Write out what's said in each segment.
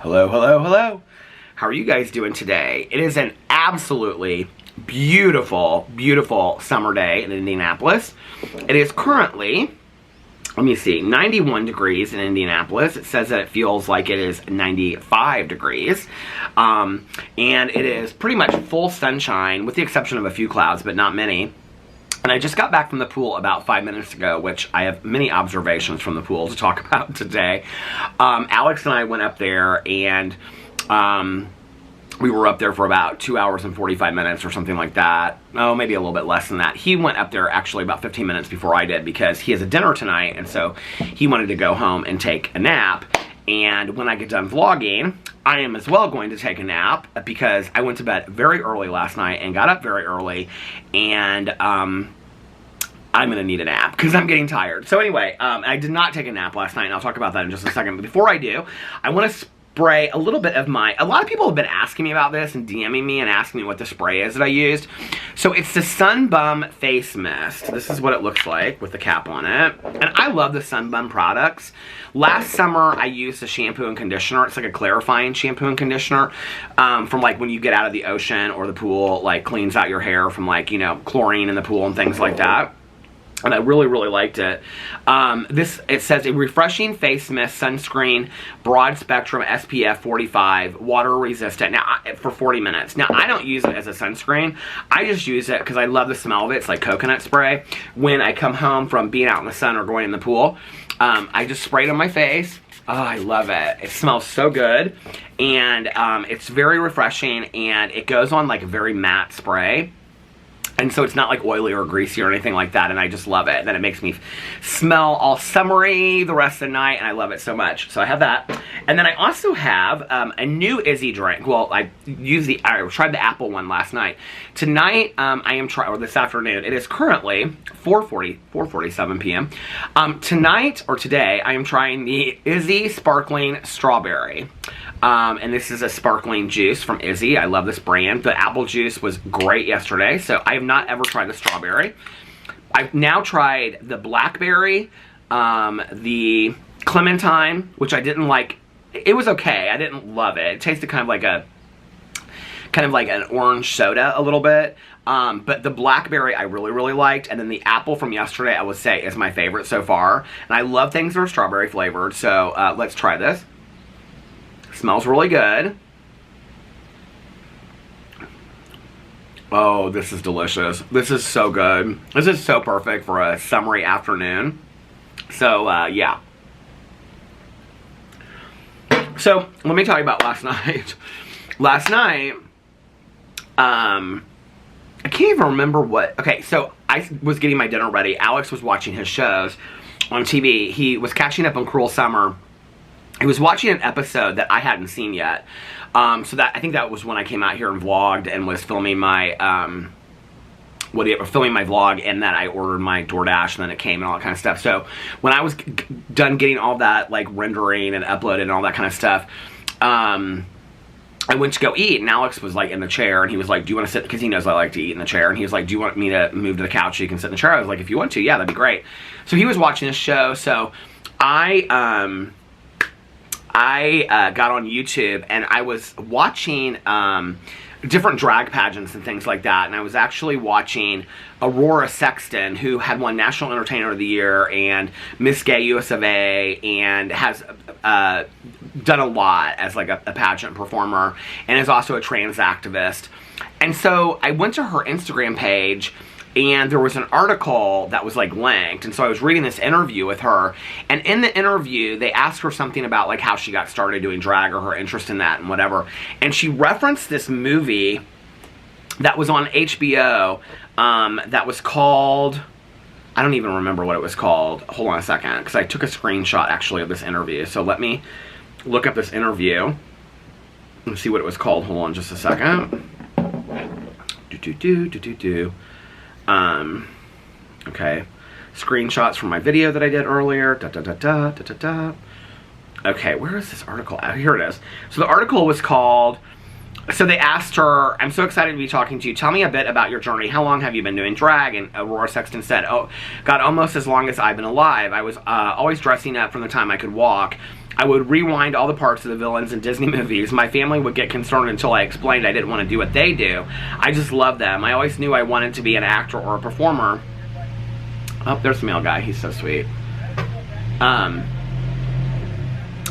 Hello, hello, hello. How are you guys doing today? It is an absolutely beautiful, beautiful summer day in Indianapolis. It is currently, let me see, 91 degrees in Indianapolis. It says that it feels like it is 95 degrees. And it is pretty much full sunshine with the exception of a few clouds, but not many. And I just got back from the pool about 5 minutes ago, which I have many observations from the pool to talk about today. Alex and I went up there, and we were up there for about 2 hours and 45 minutes or something like that. Oh, maybe a little bit less than that. He went up there actually about 15 minutes before I did because he has a dinner tonight, and so he wanted to go home and take a nap. And when I get done vlogging, I am as well going to take a nap because I went to bed very early last night and got up very early, and I'm going to need a nap because I'm getting tired. So anyway, I did not take a nap last night, and I'll talk about that in just a second. But before I do, I want to spray a little bit of a lot of people have been asking me about this and DMing me and asking me what the spray is that I used. So it's the Sun Bum Face Mist. This is what it looks like with the cap on it. And I love the Sun Bum products. Last summer, I used a shampoo and conditioner. It's like a clarifying shampoo and conditioner from like when you get out of the ocean or the pool, like cleans out your hair from like, you know, chlorine in the pool and things like that. And I really, really liked it. It says a refreshing face mist, sunscreen, broad spectrum, SPF 45, water resistant. Now, for 40 minutes. Now, I don't use it as a sunscreen. I just use it because I love the smell of it. It's like coconut spray. When I come home from being out in the sun or going in the pool, I just spray it on my face. Oh, I love it. It smells so good. And it's very refreshing, and it goes on like a very matte spray. And so it's not like oily or greasy or anything like that, and I just love it. And then it makes me smell all summery the rest of the night, and I love it so much. So I have that. And then I also have a new Izzy drink. Well, I tried the apple one last night. Tonight, I am trying, or this afternoon, it is currently 4:47 p.m. Tonight, or today, I am trying the Izzy Sparkling Strawberry. And this is a sparkling juice from Izzy. I love this brand. The apple juice was great yesterday, so I have not ever tried the strawberry. I've now tried the blackberry, the clementine, which I didn't like. It was okay. I didn't love it. It tasted kind of like an orange soda a little bit. But the blackberry I really, really liked. And then the apple from yesterday, I would say, is my favorite so far. And I love things that are strawberry flavored, so let's try this. Smells really good. Oh, this is delicious. This is so good. This is so perfect for a summery afternoon. So, yeah. So, let me tell you about last night. Last night, I can't even remember what. Okay, so I was getting my dinner ready. Alex was watching his shows on TV. He was catching up on Cruel Summer. He was watching an episode that I hadn't seen yet. So I think that was when I came out here and vlogged and was filming my filming my vlog, and then I ordered my DoorDash, and then it came and all that kind of stuff. So when I was done getting all that like rendering and uploaded and all that kind of stuff, I went to go eat, and Alex was like in the chair, and he was like, do you want to sit, because he knows I like to eat in the chair, and he was like, do you want me to move to the couch so you can sit in the chair? I was like, if you want to, yeah, that'd be great. So he was watching this show, so I got on YouTube, and I was watching different drag pageants and things like that, and I was actually watching Aurora Sexton, who had won National Entertainer of the Year and Miss Gay US of A, and has done a lot as like a pageant performer, and is also a trans activist. And so I went to her Instagram page, and there was an article that was like linked, and so I was reading this interview with her, and in the interview they asked her something about like how she got started doing drag or her interest in that and whatever, and she referenced this movie that was on HBO that was called, I don't even remember what it was called. Hold on a second, because I took a screenshot actually of this interview, so let me look up this interview and see what it was called. Hold on just a second. Okay, screenshots from my video that I did earlier. Okay, where is this article? Oh, here it is. So the article was called, so they asked her, I'm so excited to be talking to you. Tell me a bit about your journey. How long have you been doing drag? And Aurora Sexton said, oh, God, almost as long as I've been alive. I was always dressing up from the time I could walk. I would rewind all the parts of the villains in Disney movies. My family would get concerned until I explained I didn't want to do what they do. I just love them. I always knew I wanted to be an actor or a performer. Oh, there's the male guy. He's so sweet.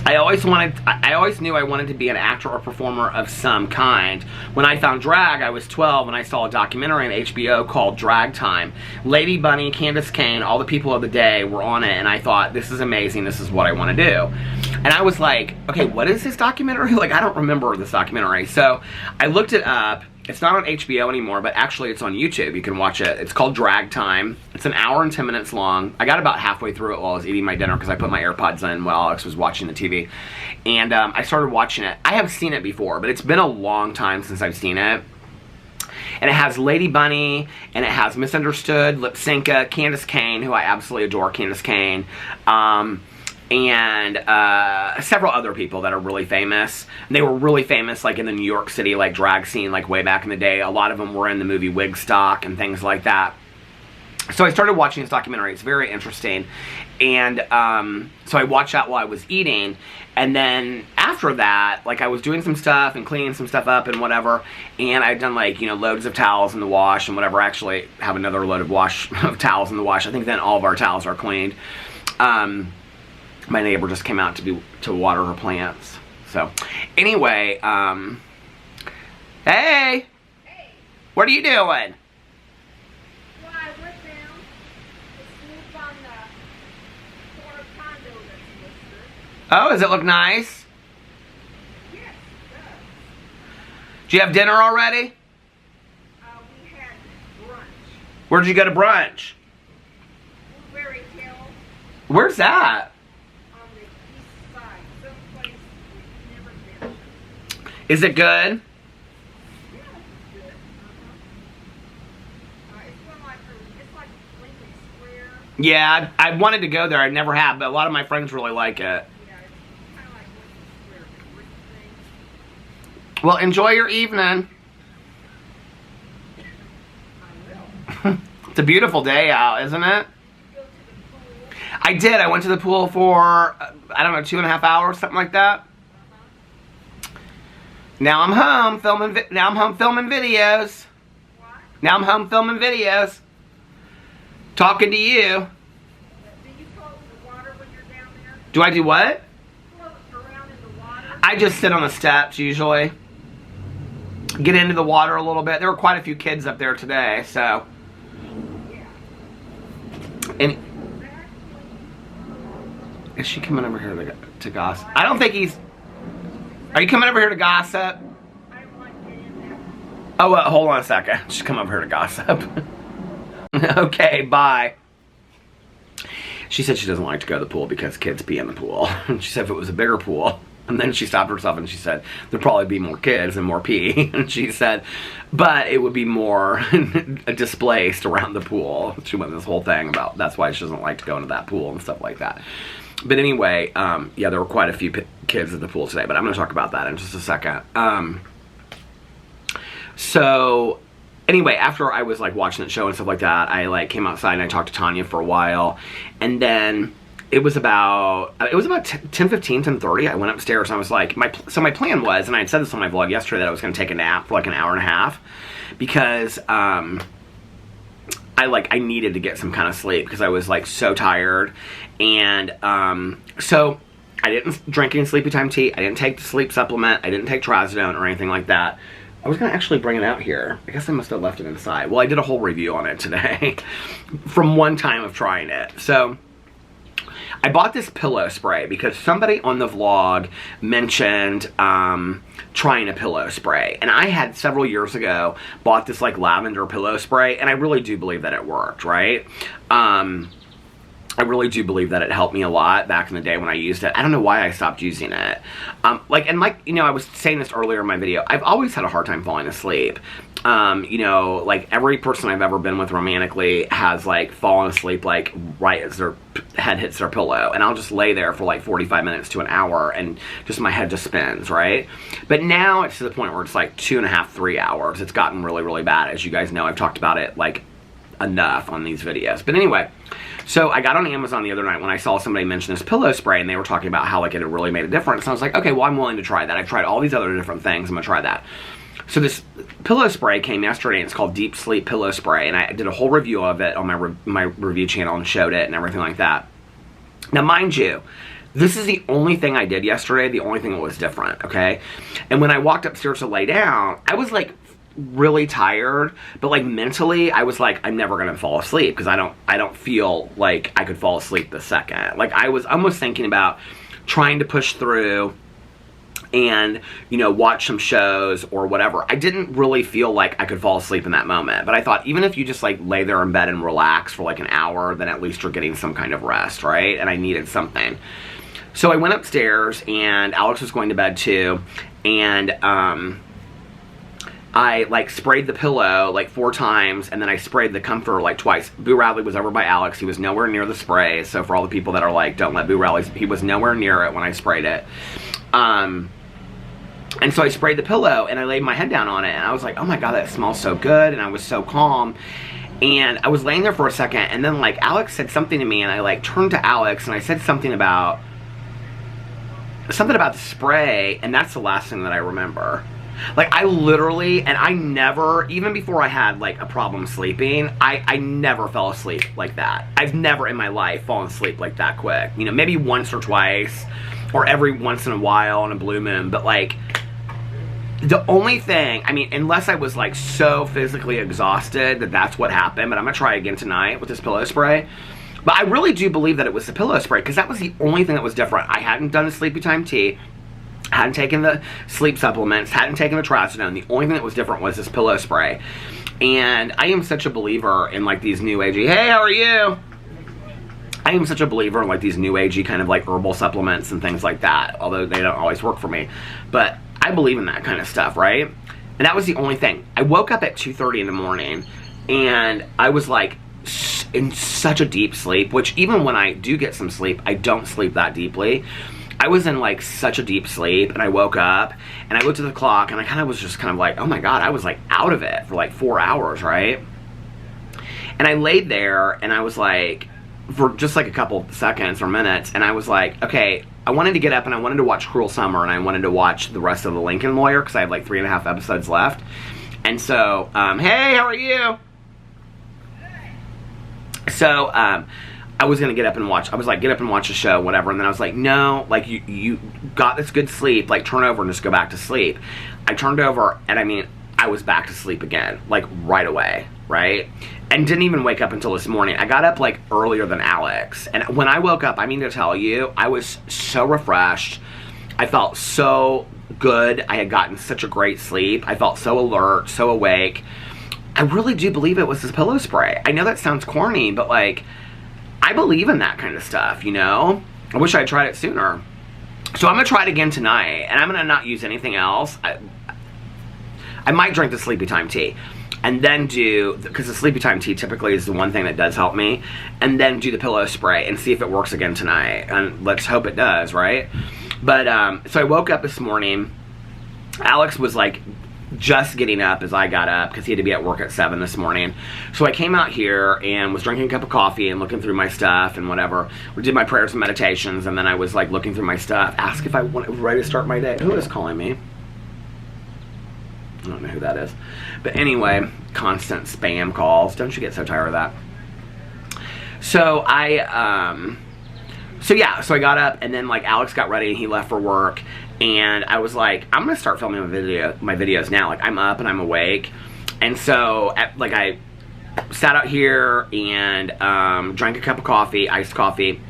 I always knew I wanted to be an actor or performer of some kind. When I found drag, I was 12 and I saw a documentary on HBO called Drag Time. Lady Bunny, Candace Cain, all the people of the day were on it, and I thought, this is amazing, this is what I want to do. And I was like, okay, what is this documentary? Like, I don't remember this documentary. So I looked it up. It's not on HBO anymore, but actually it's on YouTube. You can watch it. It's called Drag Time. It's an hour and 10 minutes long. I got about halfway through it while I was eating my dinner because I put my AirPods in while Alex was watching the TV. And I started watching it. I have seen it before, but it's been a long time since I've seen it. And it has Lady Bunny, and it has Misunderstood, Lip Synca, Candace Cain, who I absolutely adore, Candace Cain, and several other people that are really famous. And they were really famous like in the New York City like drag scene like way back in the day. A lot of them were in the movie Wigstock and things like that. So I started watching this documentary. It's very interesting. And so I watched that while I was eating. And then after that, like I was doing some stuff and cleaning some stuff up and whatever. And I'd done like, you know, loads of towels in the wash and whatever. I actually have another load of towels in the wash. I think then all of our towels are cleaned. My neighbor just came out to water her plants. So, anyway, hey! Hey! What are you doing? Well, I went down to snoop on the corner condo that's listed. Oh, does it look nice? Yes, it does. Do you have dinner already? We had brunch. Where'd you go to brunch? Blueberry Hill Where's that? on the east side. Someplace we've never been to. Is it good? Yeah, it's good. It's like Lincoln Square. Yeah, I wanted to go there. I never have, but a lot of my friends really like it. Yeah, it's kind of like Lincoln Square, the brick thing. Well, enjoy your evening. I will. It's a beautiful day out, isn't it? Go to the pool. I did. I went to the pool for, I don't know, 2.5 hours, something like that. Now I'm home filming. Now I'm home filming videos. What? Now I'm home filming videos. Talking to you. Do you float in the water when you're down there? Do I do what? Float around in the water? I just sit on the steps usually. Get into the water a little bit. There were quite a few kids up there today, so. Yeah. And is she coming over here to gossip? I don't think he's. Are you coming over here to gossip? I don't like getting there. Oh, well, hold on a second. She's come over here to gossip. Okay, bye. She said she doesn't like to go to the pool because kids pee in the pool. She said if it was a bigger pool. And then she stopped herself and she said, there'd probably be more kids and more pee. And she said, but it would be more displaced around the pool. She went this whole thing about that's why she doesn't like to go into that pool and stuff like that. But anyway, yeah, there were quite a few kids at the pool today, but I'm going to talk about that in just a second. So, anyway, after I was, like, watching the show and stuff like that, I, like, came outside and I talked to Tanya for a while. And then it was about 10:15, 10:30. I went upstairs and I was like, my plan was, and I had said this on my vlog yesterday, that I was going to take a nap for, like, an hour and a half. Because, I needed to get some kind of sleep because I was, like, so tired. And, so I didn't drink any sleepy time tea. I didn't take the sleep supplement. I didn't take trazodone or anything like that. I was going to actually bring it out here. I guess I must have left it inside. Well, I did a whole review on it today from one time of trying it. So I bought this pillow spray because somebody on the vlog mentioned trying a pillow spray. And I had several years ago bought this like lavender pillow spray, and I really do believe that it worked, right? I really do believe that it helped me a lot back in the day when I used it. I don't know why I stopped using it. You know, I was saying this earlier in my video, I've always had a hard time falling asleep. You know, like, every person I've ever been with romantically has, like, fallen asleep, like, right as their head hits their pillow. And I'll just lay there for, like, 45 minutes to an hour, and just my head just spins, right? But now it's to the point where it's, like, 2.5, 3 hours. It's gotten really, really bad. As you guys know, I've talked about it, like, enough on these videos. But anyway, So I got on Amazon the other night when I saw somebody mention this pillow spray, and they were talking about how like it had really made a difference. And I was like, okay, well, I'm willing to try that. I've tried all these other different things. I'm gonna try that. So this pillow spray came yesterday, and it's called Deep Sleep Pillow Spray, and I did a whole review of it on my review channel and showed it and everything like that. Now, mind you, this is the only thing I did yesterday, the only thing that was different, okay? And when I walked upstairs to lay down, I was like really tired, but like mentally I was like, I'm never gonna fall asleep because I don't feel like I could fall asleep the second. Like I was almost thinking about trying to push through and, you know, watch some shows or whatever. I didn't really feel like I could fall asleep in that moment, but I thought even if you just like lay there in bed and relax for like an hour, then at least you're getting some kind of rest, right? And I needed something. So I went upstairs, and Alex was going to bed too, and I like sprayed the pillow like 4 times, and then I sprayed the comforter like twice. Boo Radley was over by Alex. He was nowhere near the spray. So for all the people that are like, don't let Boo Radley, he was nowhere near it when I sprayed it. And so I sprayed the pillow, and I laid my head down on it, and I was like, oh my God, that smells so good. And I was so calm. And I was laying there for a second, and then like Alex said something to me, and I like turned to Alex, and I said something about the spray, and that's the last thing that I remember. Like, I literally, and I never, even before I had, like, a problem sleeping, I never fell asleep like that. I've never in my life fallen asleep like that quick. You know, maybe once or twice, or every once in a while on a blue moon, but, like, the only thing, I mean, unless I was, like, so physically exhausted that that's what happened, but I'm gonna try again tonight with this pillow spray. But I really do believe that it was the pillow spray, because that was the only thing that was different. I hadn't done the Sleepy Time tea, hadn't taken the sleep supplements, hadn't taken the trazodone. The only thing that was different was this pillow spray. And I am such a believer in like these new agey, hey, how are you? I am such a believer in like these new agey kind of like herbal supplements and things like that, although they don't always work for me. But I believe in that kind of stuff, right? And that was the only thing. I woke up at 2:30 in the morning, and I was like in such a deep sleep, which even when I do get some sleep, I don't sleep that deeply. I was in like such a deep sleep, and I woke up and I looked at the clock, and I kind of was just kind of like, oh my God, I was like out of it for like 4 hours, right? And I laid there, and I was like, for just like a couple seconds or minutes, and I was like, okay, I wanted to get up, and I wanted to watch Cruel Summer, and I wanted to watch the rest of The Lincoln Lawyer because I have like 3.5 episodes left. And so, hey, how are you? So, I was gonna get up and watch. I was like, get up and watch a show, whatever. And then I was like, no, like you got this good sleep. Like turn over and just go back to sleep. I turned over, and I mean, I was back to sleep again, like right away, right? And didn't even wake up until this morning. I got up like earlier than Alex, and when I woke up, I mean to tell you, I was so refreshed. I felt so good. I had gotten such a great sleep. I felt so alert, so awake. I really do believe it was this pillow spray. I know that sounds corny, but like, I believe in that kind of stuff, you know? I wish I had tried it sooner. So I'm gonna try it again tonight, and I'm gonna not use anything else. I might drink the Sleepy Time tea, and then do, because the Sleepy Time tea typically is the one thing that does help me, and then do the pillow spray and see if it works again tonight. And let's hope it does, right? But, so I woke up this morning. Alex was like, just getting up as I got up because he had to be at work at 7 this morning. So I came out here and was drinking a cup of coffee and looking through my stuff and whatever. We did my prayers and meditations, and then I was like looking through my stuff, asked if I was ready to start my day. Who is calling me? I don't know who that is. But anyway, constant spam calls. Don't you get so tired of that? So so I got up, and then like Alex got ready and he left for work. And I was like, I'm gonna start filming my videos now. Like, I'm up and I'm awake. And so, I sat out here and drank a cup of coffee, iced coffee,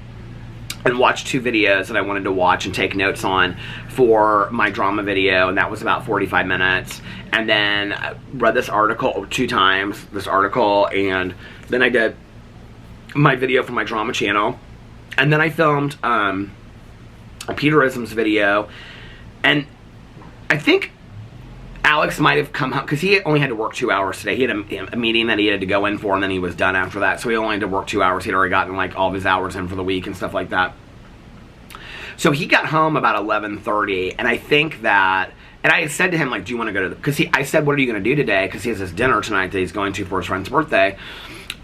and watched 2 videos that I wanted to watch and take notes on for my drama video. And that was about 45 minutes. And then I read this article 2 times, and then I did my video for my drama channel. And then I filmed a Peterisms video. And I think Alex might have come home, because he only had to work 2 hours today. He had a meeting that he had to go in for, and then he was done after that. So he only had to work 2 hours. He'd already gotten like all of his hours in for the week and stuff like that. So he got home about 11:30, and I think that, and I had said to him, like, do you want to go to the, because I said, what are you going to do today? Because he has this dinner tonight that he's going to for his friend's birthday.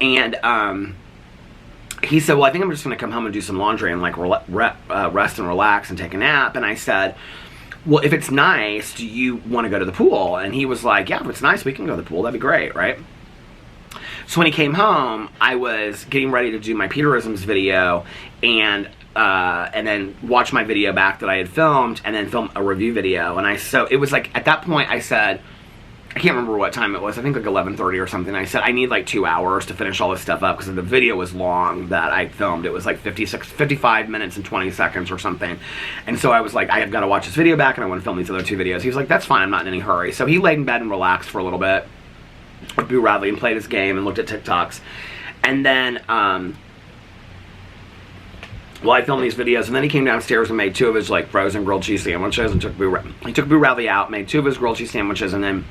And he said, well, I think I'm just going to come home and do some laundry and like rest and relax and take a nap. And I said, well, if it's nice, do you want to go to the pool? And he was like, yeah, if it's nice, we can go to the pool. That'd be great, right? So when he came home, I was getting ready to do my Peterisms video and then watch my video back that I had filmed and then film a review video. And so it was like, at that point I said, I can't remember what time it was. I think like 11:30 or something. I said, I need like 2 hours to finish all this stuff up because the video was long that I filmed. It was like 55 minutes and 20 seconds or something. And so I was like, I have got to watch this video back and I want to film these other 2 videos. He was like, that's fine. I'm not in any hurry. So he laid in bed and relaxed for a little bit with Boo Radley and played his game and looked at TikToks. And then, well, I filmed these videos, and then he came downstairs and made 2 of his like frozen grilled cheese sandwiches and he took Boo Radley out, made 2 of his grilled cheese sandwiches, and then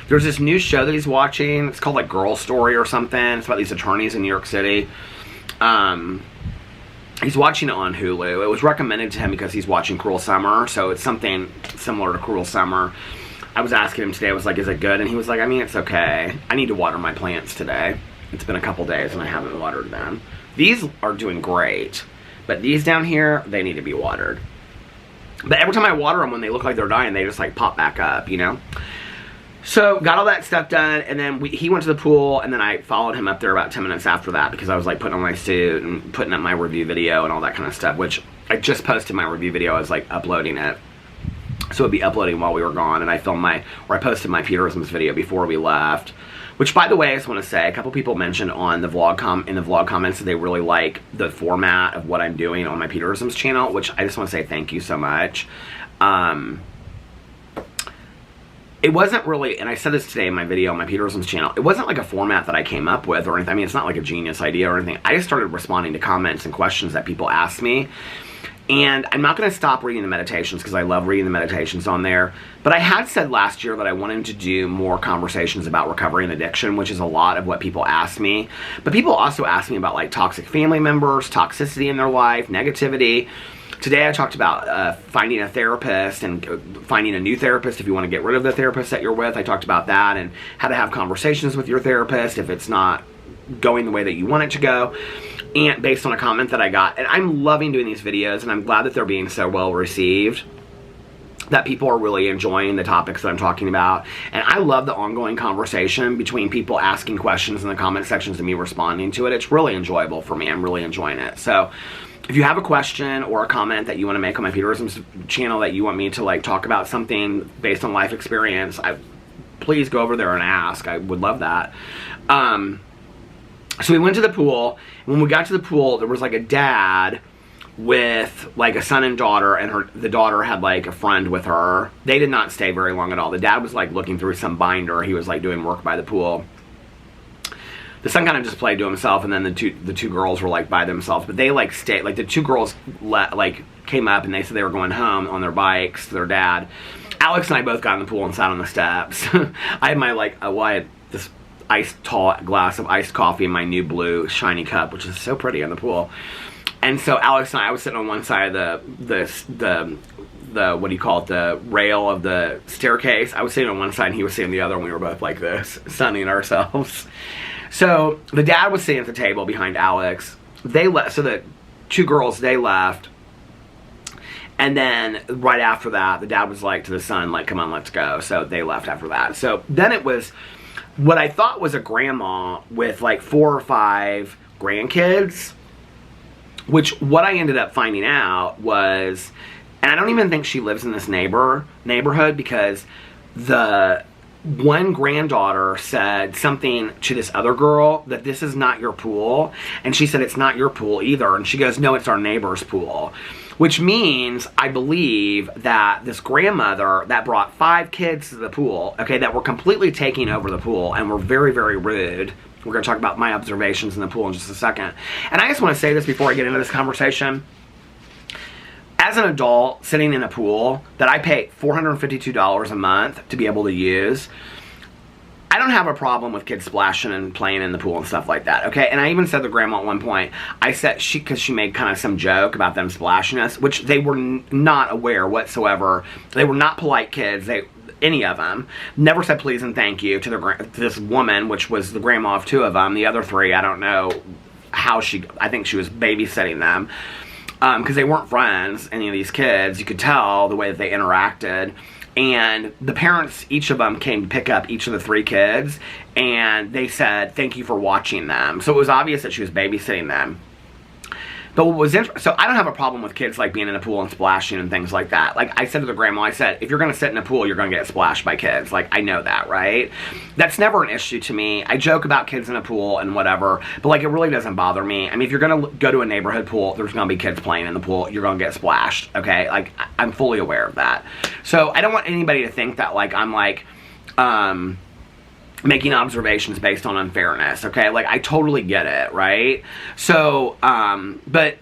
there's this new show that he's watching. It's called like Girl Story or something. It's about these attorneys in New York City. He's watching it on Hulu. It was recommended to him because he's watching Cruel Summer, so it's something similar to Cruel Summer. I was asking him today, I was like, is it good? And he was like, I mean, it's okay. I need to water my plants today. It's been a couple days and I haven't watered them. These are doing great, but these down here, they need to be watered. But every time I water them, when they look like they're dying, they just like pop back up, you know? So, got all that stuff done, and then he went to the pool, and then I followed him up there about 10 minutes after that, because I was, like, putting on my suit and putting up my review video and all that kind of stuff, which I just posted my review video. I was, like, uploading it. So, it'd be uploading while we were gone, and I posted my Peterisms video before we left, which, by the way, I just want to say, a couple people mentioned on the vlog comments that they really like the format of what I'm doing on my Peterisms channel, which I just want to say thank you so much. It wasn't really, and I said this today in my video on my Peterisms channel, it wasn't like a format that I came up with or anything. I mean, it's not like a genius idea or anything. I just started responding to comments and questions that people asked me. And I'm not going to stop reading the meditations because I love reading the meditations on there. But I had said last year that I wanted to do more conversations about recovery and addiction, which is a lot of what people ask me. But people also ask me about like toxic family members, toxicity in their life, negativity. Today I talked about finding a therapist and finding a new therapist if you want to get rid of the therapist that you're with. I talked about that and how to have conversations with your therapist if it's not going the way that you want it to go, and based on a comment that I got. And I'm loving doing these videos, and I'm glad that they're being so well received, that people are really enjoying the topics that I'm talking about. And I love the ongoing conversation between people asking questions in the comment sections and me responding to it. It's really enjoyable for me. I'm really enjoying it. So if you have a question or a comment that you want to make on my Peterisms channel that you want me to like talk about something based on life experience, please go over there and ask. I would love that. So we went to the pool. When we got to the pool, there was like a dad with like a son and daughter, and the daughter had like a friend with her. They did not stay very long at all. The dad was like looking through some binder. He was like doing work by the pool. The son kind of just played to himself, and then the two girls were like by themselves. But they like stayed. Like the 2 girls like came up and they said they were going home on their bikes to their dad. Alex and I both got in the pool and sat on the steps. I had my like I had this tall glass of iced coffee in my new blue shiny cup, which is so pretty in the pool. And so Alex and I was sitting on one side of the what do you call it, the rail of the staircase. I was sitting on one side and he was sitting on the other, and we were both like this, sunning ourselves. So the dad was sitting at the table behind Alex. They left. So the 2 girls, they left. And then right after that, the dad was like to the son, like, come on, let's go. So they left after that. So then it was what I thought was a grandma with like 4 or 5 grandkids, which what I ended up finding out was, and I don't even think she lives in this neighborhood, because the one granddaughter said something to this other girl that this is not your pool, and she said it's not your pool either, and she goes, no, it's our neighbor's pool, which means I believe that this grandmother that brought 5 kids to the pool, okay, that were completely taking over the pool and were very, very rude. We're going to talk about my observations in the pool in just a second. And I just want to say this before I get into this conversation. As an adult sitting in a pool that I pay $452 a month to be able to use, I don't have a problem with kids splashing and playing in the pool and stuff like that, okay? And I even said to grandma at one point, I said, because she made kind of some joke about them splashing us, which they were not aware whatsoever. They were not polite kids. Any of them never said please and thank you to this woman, which was the grandma of 2 of them. The other 3, I don't know I think she was babysitting them. Because they weren't friends, any of these kids. You could tell the way that they interacted. And the parents, each of them came to pick up each of the 3 kids, and they said, thank you for watching them. So it was obvious that she was babysitting them. But what was interesting, so I don't have a problem with kids like being in a pool and splashing and things like that. Like I said to the grandma, I said, if you're going to sit in a pool, you're going to get splashed by kids. Like, I know that, right? That's never an issue to me. I joke about kids in a pool and whatever, but like, it really doesn't bother me. I mean, if you're going to go to a neighborhood pool, there's going to be kids playing in the pool, you're going to get splashed, okay? Like, I'm fully aware of that. So I don't want anybody to think that like, I'm like, making observations based on unfairness, okay? Like, I totally get it, right? So, but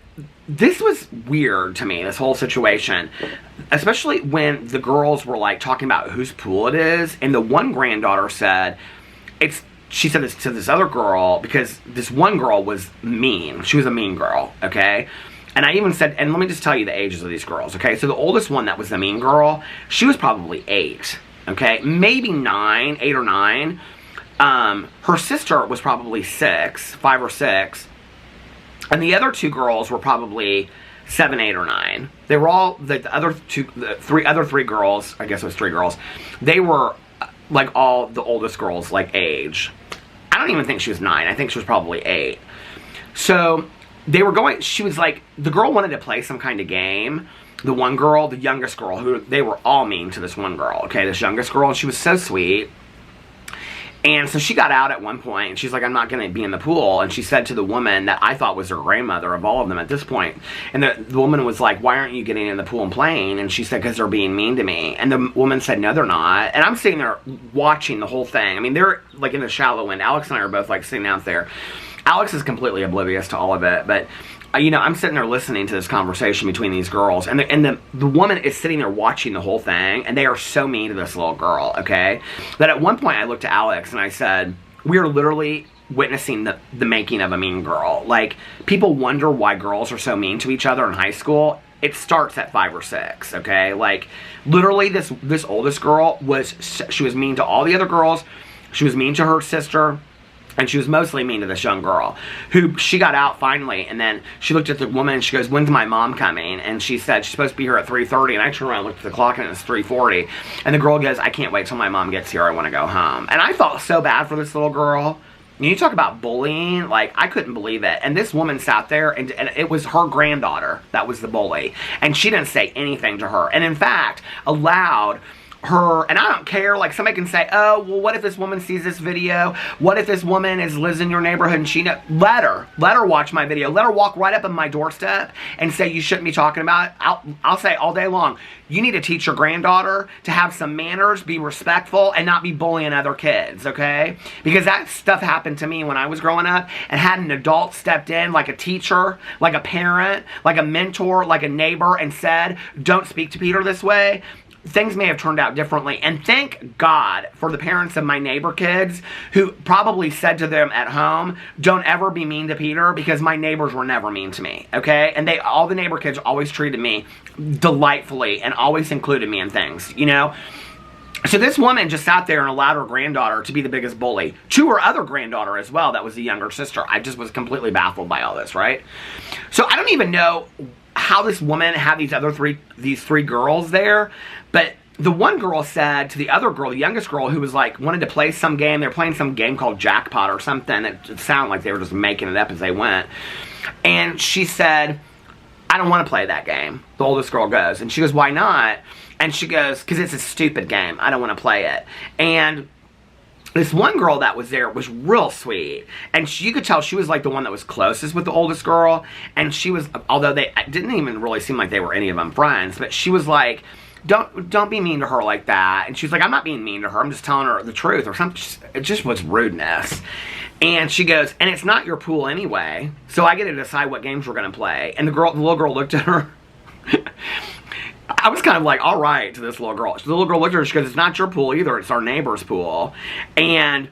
this was weird to me, this whole situation. Especially when the girls were, like, talking about whose pool it is. And the one granddaughter said, she said this to this other girl, because this one girl was mean. She was a mean girl, okay? And I even said, and let me just tell you the ages of these girls, okay? So the oldest one that was the mean girl, she was probably 8. Okay, maybe 8 or 9. Her sister was probably 5 or 6. And the other 2 girls were probably 7, 8, or 9. They were all, the other 3 girls, I guess it was 3 girls, they were like all the oldest girls, like age. I don't even think she was 9. I think she was probably 8. So they were going, she was like, the girl wanted to play some kind of game. The one girl, the youngest girl, who they were all mean to this one girl, okay, this youngest girl, and she was so sweet. And so she got out at one point, and she's like, I'm not going to be in the pool. And she said to the woman that I thought was her grandmother of all of them at this point, and the woman was like, why aren't you getting in the pool and playing? And she said, because they're being mean to me. And the woman said, no, they're not. And I'm sitting there watching the whole thing. I mean, they're like in the shallow end. Alex and I are both like sitting out there. Alex is completely oblivious to all of it, but you know, I'm sitting there listening to this conversation between these girls, and the woman is sitting there watching the whole thing, and they are so mean to this little girl, okay? That at one point I looked at Alex and I said, we are literally witnessing the making of a mean girl. Like, people wonder why girls are so mean to each other in high school. It starts at 5 or 6, okay? Like, literally this oldest girl she was mean to all the other girls. She was mean to her sister. And she was mostly mean to this young girl, who she got out finally, and then she looked at the woman and she goes, when's my mom coming? And she said she's supposed to be here at 3:30, and I turned around and looked at the clock and it was 3:40. And the girl goes, I can't wait till my mom gets here, I want to go home. And I felt so bad for this little girl. You talk about bullying, like, I couldn't believe it. And this woman sat there, and it was her granddaughter that was the bully. And she didn't say anything to her. And in fact, allowed her, and I don't care, like, somebody can say, oh, well, what if this woman sees this video? What if this woman lives in your neighborhood and she let her watch my video. Let her walk right up on my doorstep and say you shouldn't be talking about it. I'll say all day long, you need to teach your granddaughter to have some manners, be respectful, and not be bullying other kids, okay? Because that stuff happened to me when I was growing up, and had an adult stepped in, like a teacher, like a parent, like a mentor, like a neighbor, and said, don't speak to Peter this way, things may have turned out differently. And thank God for the parents of my neighbor kids who probably said to them at home, don't ever be mean to Peter, because my neighbors were never mean to me, okay? And all the neighbor kids always treated me delightfully and always included me in things, you know? So this woman just sat there and allowed her granddaughter to be the biggest bully. To her other granddaughter as well, that was the younger sister. I just was completely baffled by all this, right? So I don't even know how this woman had these three girls there, but the one girl said to the other girl, the youngest girl, who was like, wanted to play some game. They were playing some game called Jackpot or something. It sounded like they were just making it up as they went. And she said, I don't want to play that game. The oldest girl goes. And she goes, why not? And she goes, because it's a stupid game. I don't want to play it. And this one girl that was there was real sweet. And you could tell she was like the one that was closest with the oldest girl. And she was, although they didn't even really seem like they were any of them friends, but she was like, don't be mean to her like that. And she was like, I'm not being mean to her. I'm just telling her the truth or something. It just was rudeness. And she goes, and it's not your pool anyway, so I get to decide what games we're going to play. And the little girl looked at her. I was kind of like, all right, to this little girl. The little girl looked at her, she goes, it's not your pool either, it's our neighbor's pool. And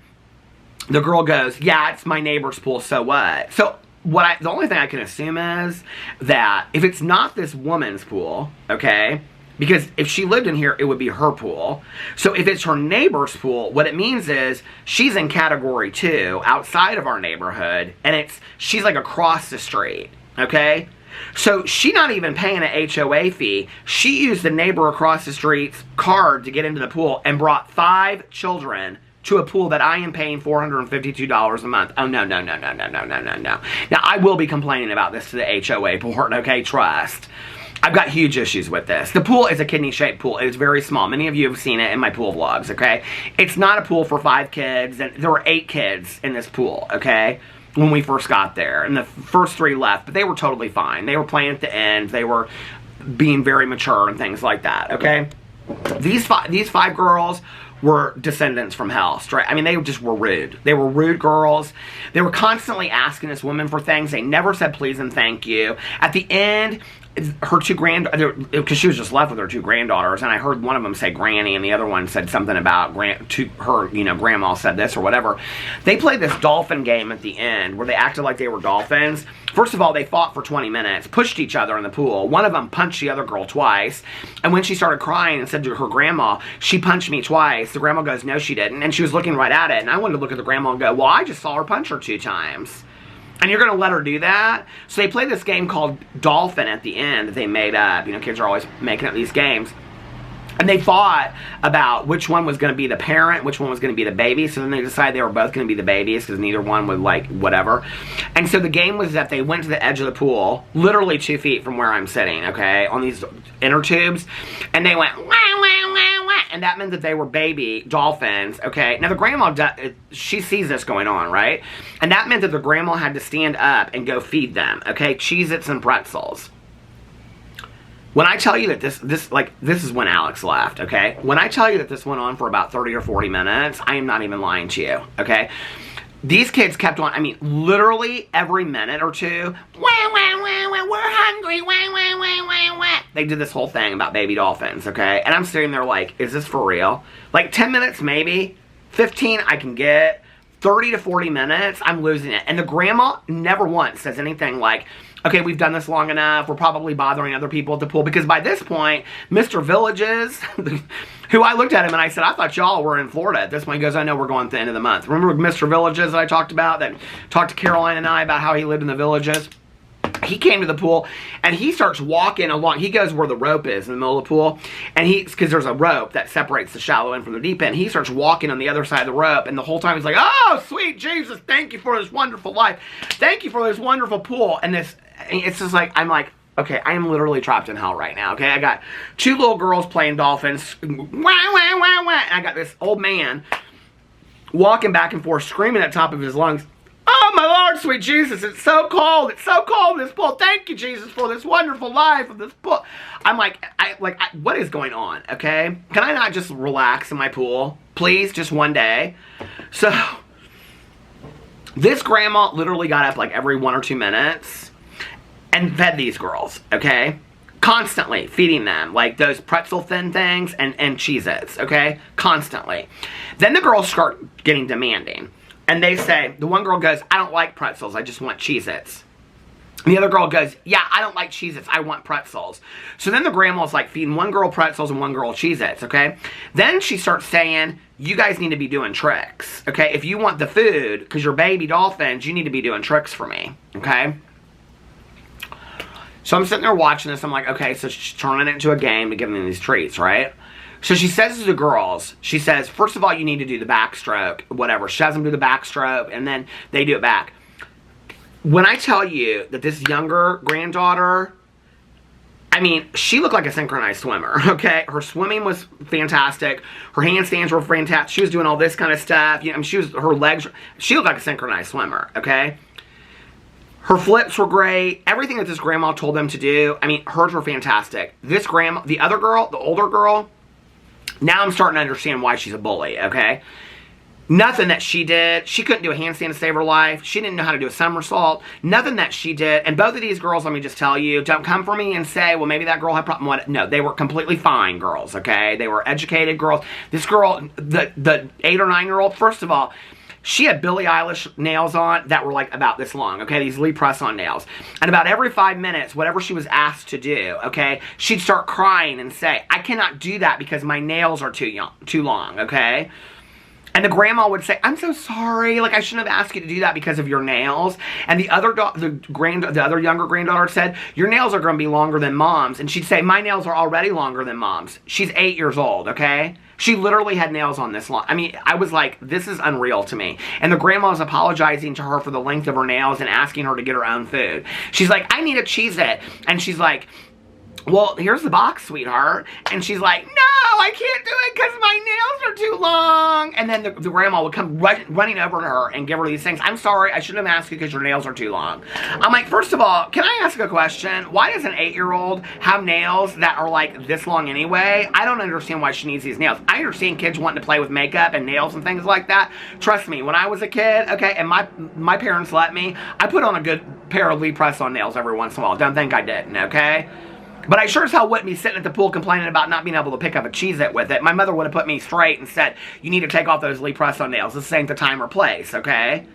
the girl goes, yeah, it's my neighbor's pool, so what? So the only thing I can assume is that if it's not this woman's pool, okay, Because if she lived in here, it would be her pool. So if it's her neighbor's pool, what it means is she's in category 2 outside of our neighborhood, and she's like across the street, okay? So she's not even paying an HOA fee. She used the neighbor across the street's card to get into the pool and brought 5 children to a pool that I am paying $452 a month. Oh, no, no, no, no, no, no, no, no, no. Now, I will be complaining about this to the HOA board, okay? Trust. I've got huge issues with this. The pool is a kidney-shaped pool. It is very small. Many of you have seen it in my pool vlogs, okay? It's not a pool for 5 kids, and there were 8 kids in this pool, okay, when we first got there. And the first 3 left, but they were totally fine. They were playing at the end. They were being very mature and things like that, okay? These five girls were descendants from hell, straight. I mean, they just were rude. They were rude girls. They were constantly asking this woman for things. They never said please and thank you. At the end, her 2 because she was just left with her 2 granddaughters, and I heard one of them say granny, and the other one said something about grandma said this or whatever. They played this dolphin game at the end where they acted like they were dolphins. First of all, they fought for 20 minutes, pushed each other in the pool. One of them punched the other girl twice, and when she started crying and said to her grandma, she punched me twice, the grandma goes, no she didn't, and she was looking right at it, and I wanted to look at the grandma and go, well, I just saw her punch her 2 times. And you're going to let her do that? So they played this game called Dolphin at the end that they made up. You know, kids are always making up these games. And they fought about which one was going to be the parent, which one was going to be the baby. So then they decided they were both going to be the babies because neither one would, like, whatever. And so the game was that they went to the edge of the pool, literally 2 feet from where I'm sitting, okay, on these inner tubes. And they went, wah, wah, wah, wah. And that meant that they were baby dolphins, okay. Now the grandma, she sees this going on, right? And that meant that the grandma had to stand up and go feed them, okay, Cheez-Its and pretzels. When I tell you that this is when Alex left, okay? When I tell you that this went on for about 30 or 40 minutes, I am not even lying to you, okay? These kids kept on, I mean, literally every minute or 2, wah, wah, wah, wah, we're hungry, wah, wah, wah, wah, wah. They did this whole thing about baby dolphins, okay? And I'm sitting there like, is this for real? Like 10 minutes maybe, 15 I can get, 30 to 40 minutes, I'm losing it. And the grandma never once says anything like, okay, we've done this long enough, we're probably bothering other people at the pool, because by this point, Mr. Villages, who I looked at him and I said, I thought y'all were in Florida at this point. He goes, I know we're going to the end of the month. Remember Mr. Villages that I talked about, that talked to Caroline and I about how he lived in the Villages? He came to the pool, and he starts walking along. He goes where the rope is in the middle of the pool, and because there's a rope that separates the shallow end from the deep end. He starts walking on the other side of the rope, and the whole time he's like, oh, sweet Jesus, thank you for this wonderful life. Thank you for this wonderful pool. And it's just like, I'm like, okay, I am literally trapped in hell right now, okay? I got 2 little girls playing dolphins, wah, wah, wah, wah, and I got this old man walking back and forth, screaming at the top of his lungs, oh, my Lord, sweet Jesus, it's so cold in this pool. Thank you, Jesus, for this wonderful life of this pool. I'm like, what is going on, okay? Can I not just relax in my pool? Please, just one day. So, this grandma literally got up like every 1 or 2 minutes and fed these girls, okay? Constantly feeding them, like those pretzel thin things and Cheez-Its, okay? Constantly. Then the girls start getting demanding. And they say, the one girl goes, I don't like pretzels, I just want Cheez-Its. And the other girl goes, yeah, I don't like Cheez-Its, I want pretzels. So then the grandma's like feeding one girl pretzels and one girl Cheez-Its, okay? Then she starts saying, you guys need to be doing tricks, okay? If you want the food, because you're baby dolphins, you need to be doing tricks for me, okay? So I'm sitting there watching this, I'm like, okay, so she's turning it into a game to give them these treats, right? So she says to the girls, she says, first of all, you need to do the backstroke, whatever. She has them do the backstroke, and then they do it back. When I tell you that this younger granddaughter, I mean, she looked like a synchronized swimmer, okay? Her swimming was fantastic. Her handstands were fantastic. She was doing all this kind of stuff. You know, I mean, her legs, she looked like a synchronized swimmer, okay? Her flips were great. Everything that this grandma told them to do, I mean, hers were fantastic. This grandma, the other girl, the older girl, now I'm starting to understand why she's a bully, okay? Nothing that she did. She couldn't do a handstand to save her life. She didn't know how to do a somersault. Nothing that she did. And both of these girls, let me just tell you, don't come for me and say, well, maybe that girl had a problem. No, they were completely fine girls, okay? They were educated girls. This girl, the 8 or 9-year-old, first of all, she had Billie Eilish nails on that were like about this long, okay? These Lee press-on nails. And about every 5 minutes, whatever she was asked to do, okay, she'd start crying and say, I cannot do that because my nails are too long, okay? And the grandma would say, I'm so sorry, like I shouldn't have asked you to do that because of your nails. And the other younger granddaughter said, your nails are going to be longer than mom's. And she'd say, my nails are already longer than mom's. She's 8 years old, okay? She literally had nails on this long. I mean, I was like, this is unreal to me. And the grandma was apologizing to her for the length of her nails and asking her to get her own food. She's like, I need a Cheez-It. And she's like, well, here's the box, sweetheart. And she's like, no, I can't do it because my nails are too long. And then the grandma would come running over to her and give her these things. I'm sorry, I shouldn't have asked you because your nails are too long. I'm like, first of all, can I ask a question? Why does an 8-year-old have nails that are like this long anyway? I don't understand why she needs these nails. I understand kids wanting to play with makeup and nails and things like that. Trust me, when I was a kid, okay, and my parents let me, I put on a good pair of Lee press-on nails every once in a while. Don't think I didn't, okay? But I sure as hell wouldn't be sitting at the pool complaining about not being able to pick up a Cheez-It with it. My mother would have put me straight and said, you need to take off those Lee press-on nails. This ain't the time or place, okay?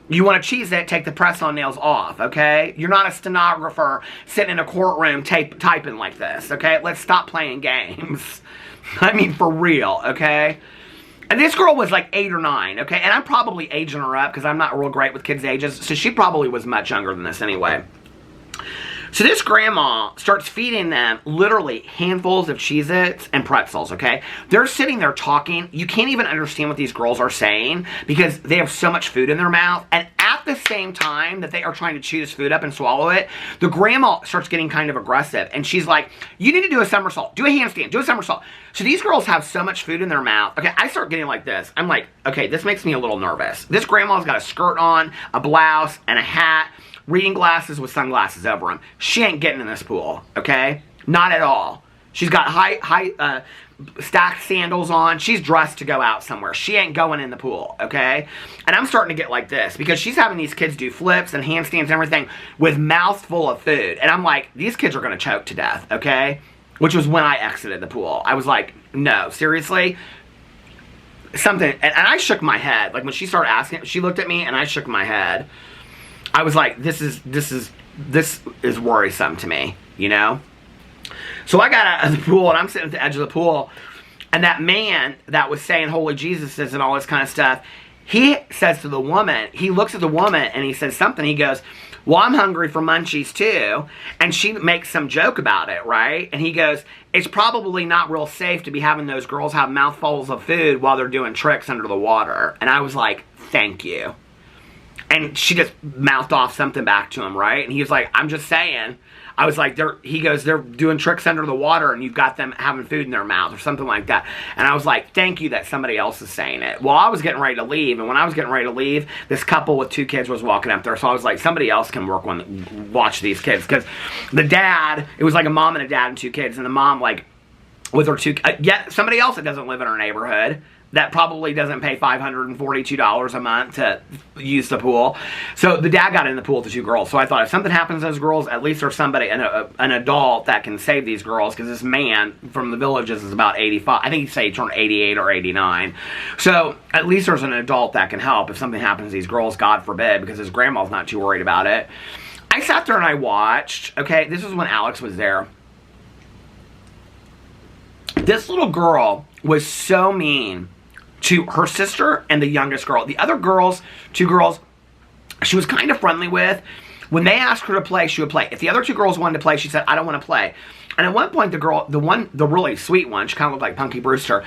You want to Cheez-It, take the press-on nails off, okay? You're not a stenographer sitting in a courtroom typing like this, okay? Let's stop playing games. I mean, for real, okay? And this girl was like 8 or 9, okay? And I'm probably aging her up because I'm not real great with kids' ages. So she probably was much younger than this anyway. So this grandma starts feeding them literally handfuls of Cheez-Its and pretzels, okay? They're sitting there talking. You can't even understand what these girls are saying because they have so much food in their mouth. And at the same time that they are trying to chew this food up and swallow it, the grandma starts getting kind of aggressive. And she's like, you need to do a somersault. Do a handstand. Do a somersault. So these girls have so much food in their mouth. Okay, I start getting like this. I'm like, okay, this makes me a little nervous. This grandma's got a skirt on, a blouse, and a hat. Reading glasses with sunglasses over them. She ain't getting in this pool, okay? Not at all. She's got high stacked sandals on. She's dressed to go out somewhere. She ain't going in the pool, okay? And I'm starting to get like this because she's having these kids do flips and handstands and everything with mouths full of food. And I'm like, these kids are going to choke to death, okay? Which was when I exited the pool. I was like, no, seriously? Something, and I shook my head. Like when she started asking, she looked at me and I shook my head. I was like, this is worrisome to me, you know? So I got out of the pool, and I'm sitting at the edge of the pool, and that man that was saying holy Jesuses and all this kind of stuff, he says to the woman, he looks at the woman, and he says something, he goes, well, I'm hungry for munchies too, and she makes some joke about it, right? And he goes, it's probably not real safe to be having those girls have mouthfuls of food while they're doing tricks under the water. And I was like, thank you. And she just mouthed off something back to him, right? And he was like, I'm just saying. I was like, he goes, they're doing tricks under the water and you've got them having food in their mouth or something like that. And I was like, thank you that somebody else is saying it. Well, I was getting ready to leave. And when I was getting ready to leave, this couple with 2 kids was walking up there. So I was like, somebody else can watch these kids. Because the dad, it was like a mom and a dad and 2 kids. And the mom, like, with her 2, yet somebody else that doesn't live in our neighborhood that probably doesn't pay $542 a month to use the pool. So the dad got in the pool with the 2 girls. So I thought if something happens to those girls, at least there's somebody, an adult that can save these girls, because this man from the villages is about 85. I think he'd say he turned 88 or 89. So at least there's an adult that can help if something happens to these girls, God forbid, because his grandma's not too worried about it. I sat there and I watched. Okay, this was when Alex was there. This little girl was so mean to her sister and the youngest girl. The other girls, 2 girls, she was kind of friendly with. When they asked her to play, she would play. If the other 2 girls wanted to play, she said, I don't want to play. And at one point, the really sweet one, she kind of looked like Punky Brewster,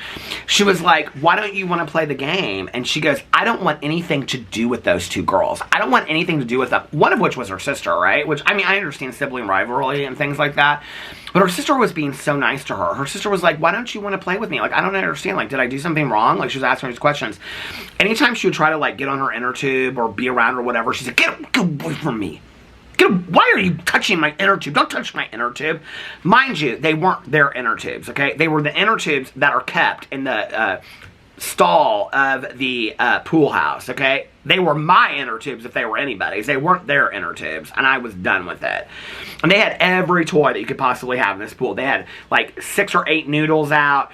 she was like, why don't you want to play the game? And she goes, I don't want anything to do with those 2 girls. I don't want anything to do with them. One of which was her sister, right? Which, I mean, I understand sibling rivalry and things like that. But her sister was being so nice to her. Her sister was like, why don't you want to play with me? Like, I don't understand. Like, did I do something wrong? Like, she was asking her these questions. Anytime she would try to, like, get on her inner tube or be around or whatever, she's like, get away from me. Why are you touching my inner tube? Don't touch my inner tube. Mind you, they weren't their inner tubes, okay? They were the inner tubes that are kept in the stall of the pool house, okay? They were my inner tubes if they were anybody's. They weren't their inner tubes, and I was done with it. And they had every toy that you could possibly have in this pool. They had like 6 or 8 noodles out.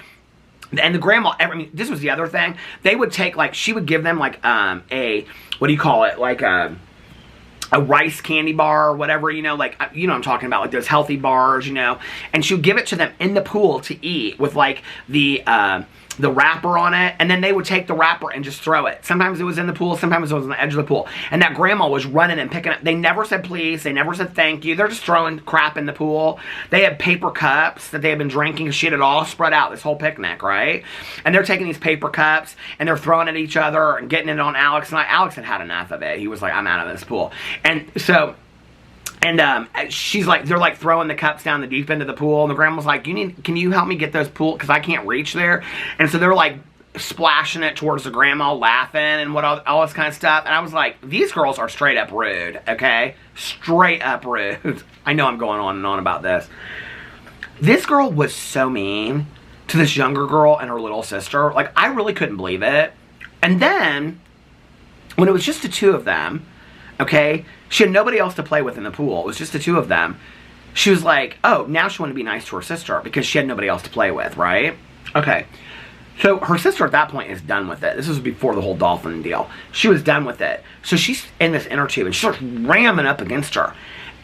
And the grandma, I mean, this was the other thing. They would take, like, she would give them, like, what do you call it? Like, a rice candy bar or whatever, you know, like, you know what I'm talking about, like those healthy bars, you know, and she would give it to them in the pool to eat with, like, the wrapper on it, and then they would take the wrapper and just throw it. Sometimes it was in the pool, sometimes it was on the edge of the pool, and that grandma was running and picking up. They never said please, they never said thank you, they're just throwing crap in the pool. They had paper cups that they had been drinking, she had it all spread out, this whole picnic, right? And they're taking these paper cups, and they're throwing at each other, and getting it on Alex, and Alex had had enough of it. He was like, I'm out of this pool. And so, she's like, they're like throwing the cups down the deep end of the pool, and the grandma's like, can you help me get those pool, because I can't reach there. And so they're like splashing it towards the grandma, laughing and all this kind of stuff. And I was like, these girls are straight up rude, okay? Straight up rude. I know I'm going on and on about this. This girl was so mean to this younger girl and her little sister. Like, I really couldn't believe it. And then, when it was just the two of them, okay, she had nobody else to play with in the pool. It was just the two of them. She was like, oh, now she wanted to be nice to her sister because she had nobody else to play with, right? Okay. So her sister at that point is done with it. This was before the whole dolphin deal. She was done with it. So she's in this inner tube and she starts ramming up against her.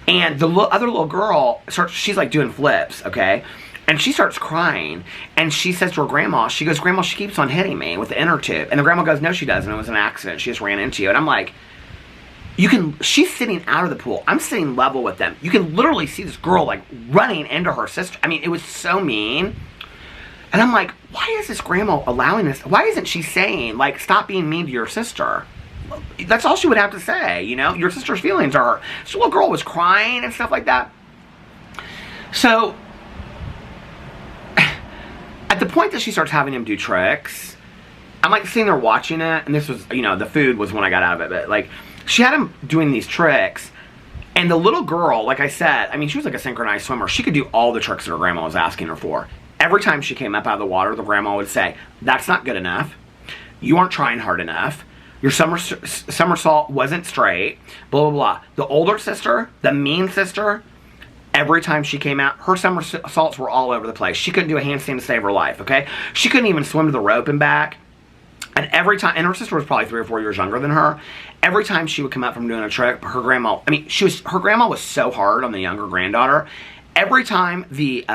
And the other little girl she's like doing flips, okay? And she starts crying, and she says to her grandma, she goes, Grandma, she keeps on hitting me with the inner tube. And the grandma goes, no, she doesn't. It was an accident. She just ran into you. And I'm like, she's sitting out of the pool. I'm sitting level with them. You can literally see this girl, like, running into her sister. I mean, it was so mean. And I'm like, why is this grandma allowing this? Why isn't she saying, like, stop being mean to your sister? That's all she would have to say, you know? Your sister's feelings are hurt. This little girl was crying and stuff like that. So, at the point that she starts having him do tricks, I'm like sitting there watching it, and this was, you know, the food was when I got out of it, but like, she had him doing these tricks, and the little girl, like I said, I mean, she was like a synchronized swimmer. She could do all the tricks that her grandma was asking her for. Every time she came up out of the water, the grandma would say, that's not good enough. You aren't trying hard enough. Your somersault wasn't straight. Blah, blah, blah. The older sister, the mean sister, every time she came out, her somersaults were all over the place. She couldn't do a handstand to save her life, okay? She couldn't even swim to the rope and back. And every time, and her sister was probably 3 or 4 years younger than her. Every time she would come up from doing a trick, her grandma, I mean, her grandma was so hard on the younger granddaughter. Every time the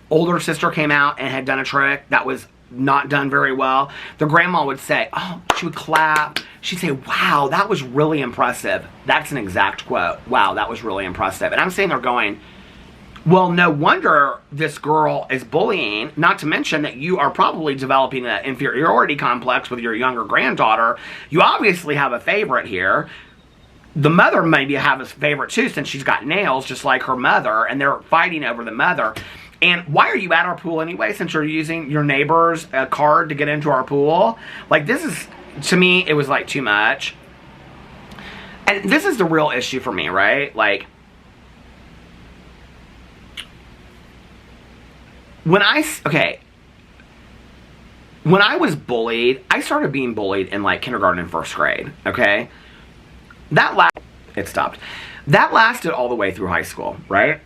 older sister came out and had done a trick that was not done very well, the grandma would say, oh, she would clap. She'd say, wow, that was really impressive. That's an exact quote. Wow, that was really impressive. And I'm sitting there going, well, no wonder this girl is bullying, not to mention that you are probably developing an inferiority complex with your younger granddaughter. You obviously have a favorite here. The mother maybe have a favorite too, since she's got nails just like her mother, and they're fighting over the mother. And why are you at our pool anyway, since you're using your neighbor's card to get into our pool? Like, this is, to me, it was like too much. And this is the real issue for me, right? Like, when I was bullied, I started being bullied in like kindergarten and first grade, okay? It stopped. That lasted all the way through high school, right?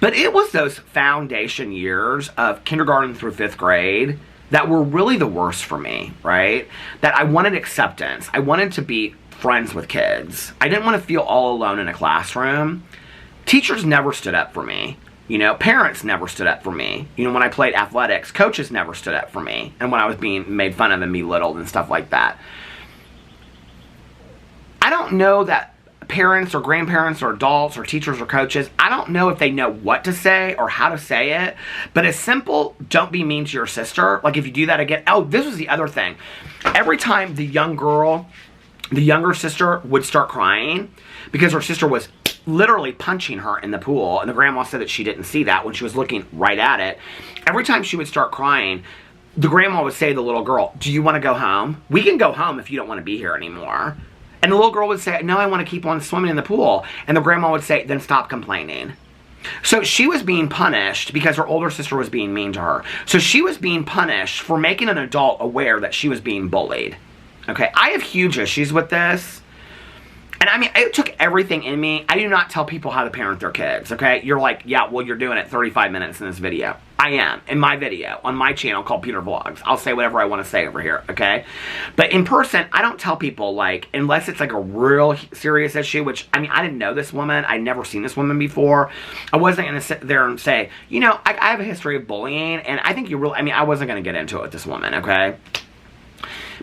But it was those foundation years of kindergarten through 5th grade that were really the worst for me, right? That I wanted acceptance. I wanted to be friends with kids. I didn't want to feel all alone in a classroom. Teachers never stood up for me. You know, parents never stood up for me. You know, when I played athletics, coaches never stood up for me. And when I was being made fun of and belittled and stuff like that. I don't know that parents or grandparents or adults or teachers or coaches, I don't know if they know what to say or how to say it, but it's simple, don't be mean to your sister. Like, if you do that again, oh, this was the other thing. Every time the younger sister would start crying because her sister was literally punching her in the pool, and the grandma said that she didn't see that when she was looking right at it. Every time she would start crying, the grandma would say to the little girl, do you want to go home? We can go home if you don't want to be here anymore. And the little girl would say, no, I want to keep on swimming in the pool. And the grandma would say, then stop complaining. So she was being punished because her older sister was being mean to her. So she was being punished for making an adult aware that she was being bullied. Okay, I have huge issues with this. And I mean, it took everything in me. I do not tell people how to parent their kids, okay? You're like, yeah, well, you're doing it 35 minutes in this video. I am, in my video, on my channel called Peter Vlogs. I'll say whatever I want to say over here, okay? But in person, I don't tell people, like, unless it's like a real serious issue, which, I mean, I didn't know this woman. I'd never seen this woman before. I wasn't going to sit there and say, you know, I have a history of bullying, and I think you really, I mean, I wasn't going to get into it with this woman, okay?